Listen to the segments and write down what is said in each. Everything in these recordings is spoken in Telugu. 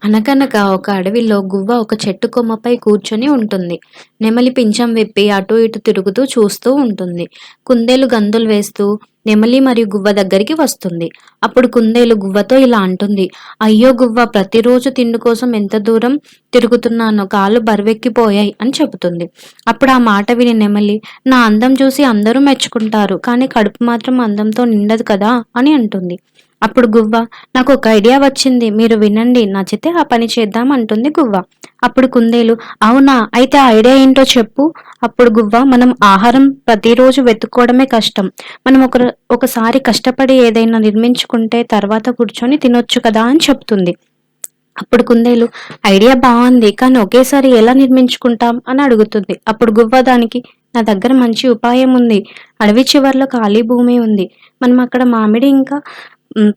అనగనగా ఒక అడవిలో గువ్వ ఒక చెట్టు కొమ్మపై కూర్చొని ఉంటుంది. నెమలి పించం విప్పి అటూ ఇటూ తిరుగుతూ చూస్తూ ఉంటుంది. కుందేలు గంతులు వేస్తూ నెమలి మరియు గువ్వ దగ్గరికి వస్తుంది. అప్పుడు కుందేలు గువ్వతో ఇలా అంటుంది. అయ్యో గువ్వ, ప్రతిరోజు తిండి కోసం ఎంత దూరం తిరుగుతున్నానో, కాళ్ళు బరువెక్కిపోయాయి అని చెబుతుంది. అప్పుడు ఆ మాట విని నెమలి, నా అందం చూసి అందరూ మెచ్చుకుంటారు, కానీ కడుపు మాత్రం అందంతో నిండదు కదా అని అంటుంది. అప్పుడు గువ్వ, నాకు ఒక ఐడియా వచ్చింది, మీరు వినండి, నచ్చితే ఆ పని చేద్దాం అంటుంది గువ్వ. అప్పుడు కుందేలు, అవునా, అయితే ఆ ఐడియా ఏంటో చెప్పు. అప్పుడు గువ్వ, మనం ఆహారం ప్రతిరోజు వెతుక్కోవడమే కష్టం. మనం ఒకసారి కష్టపడి ఏదైనా నిర్మించుకుంటే తర్వాత కూర్చొని తినొచ్చు కదా అని చెప్తుంది. అప్పుడు కుందేలు, ఐడియా బాగుంది, కానీ ఒకేసారి ఎలా నిర్మించుకుంటాం అని అడుగుతుంది. అప్పుడు గువ్వ దానికి, నా దగ్గర మంచి ఉపాయం ఉంది. అడవి చివర్లో ఖాళీ భూమి ఉంది. మనం అక్కడ మామిడి ఇంకా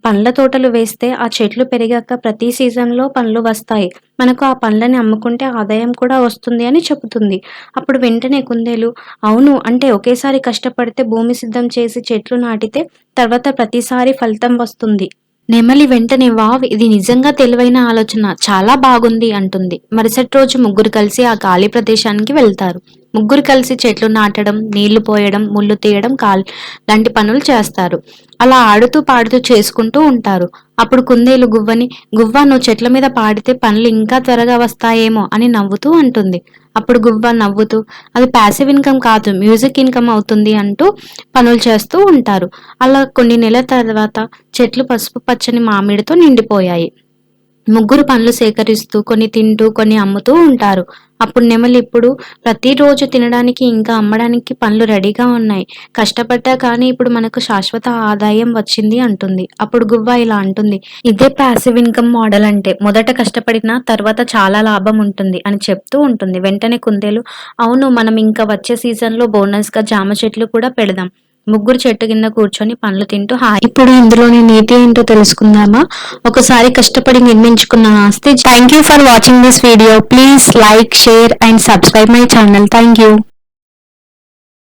పండ్ల తోటలు వేస్తే ఆ చెట్లు పెరిగాక ప్రతి సీజన్లో పండ్లు వస్తాయి. మనకు ఆ పండ్లని అమ్ముకుంటే ఆదాయం కూడా వస్తుంది అని చెబుతుంది. అప్పుడు వెంటనే కుందేలు, అవును, అంటే ఒకేసారి కష్టపడితే భూమి సిద్ధం చేసి చెట్లు నాటితే తర్వాత ప్రతిసారి ఫలితం వస్తుంది. నెమలి వెంటనే, వావ్, ఇది నిజంగా తెలివైన ఆలోచన, చాలా బాగుంది అంటుంది. మరుసటి రోజు ముగ్గురు కలిసి ఆ ఖాళీ ప్రదేశానికి వెళ్తారు. ముగ్గురు కలిసి చెట్లు నాటడం, నీళ్లు పోయడం, ముళ్ళు తీయడం లాంటి పనులు చేస్తారు. అలా ఆడుతూ పాడుతూ చేసుకుంటూ ఉంటారు. అప్పుడు కుందేలు గువ్వని, గువ్వ, నువ్వు చెట్ల మీద పాడితే పనులు ఇంకా త్వరగా వస్తాయేమో అని నవ్వుతూ అంటుంది. అప్పుడు గువ్వ నవ్వుతూ, అది ప్యాసివ్ ఇన్కమ్ కాదు, మ్యూజిక్ ఇన్కమ్ అవుతుంది అంటూ పనులు చేస్తూ ఉంటారు. అలా కొన్ని నెలల తర్వాత చెట్లు పసుపు పచ్చని మామిడితో నిండిపోయాయి. ముగ్గురు పండ్లు సేకరిస్తూ కొన్ని తింటూ కొన్ని అమ్ముతూ ఉంటారు. అప్పుడు నెమలి, ఇప్పుడు ప్రతిరోజు తినడానికి ఇంకా అమ్మడానికి పండ్లు రెడీగా ఉన్నాయి. కష్టపడ్డా కానీ ఇప్పుడు మనకు శాశ్వత ఆదాయం వచ్చింది అంటుంది. అప్పుడు గువ్వ ఇలా అంటుంది, ఇదే ప్యాసివ్ ఇన్కమ్ మోడల్ అంటే, మొదట కష్టపడినా తర్వాత చాలా లాభం ఉంటుంది అని చెప్తూ ఉంటుంది. వెంటనే కుందేలు, అవును, మనం ఇంకా వచ్చే సీజన్లో బోనస్ గా జామ చెట్లు కూడా పెడదాం. ముగ్గురు చెట్టు కింద కూర్చొని పండ్లు తింటూ ఇప్పుడు ఇందులోని నీతి ఏంటో తెలుసుకుందామా? ఒకసారి కష్టపడి నిర్మించుకున్న ఆస్తి. Thank you for watching this video. Please like, share and subscribe my channel. Thank you.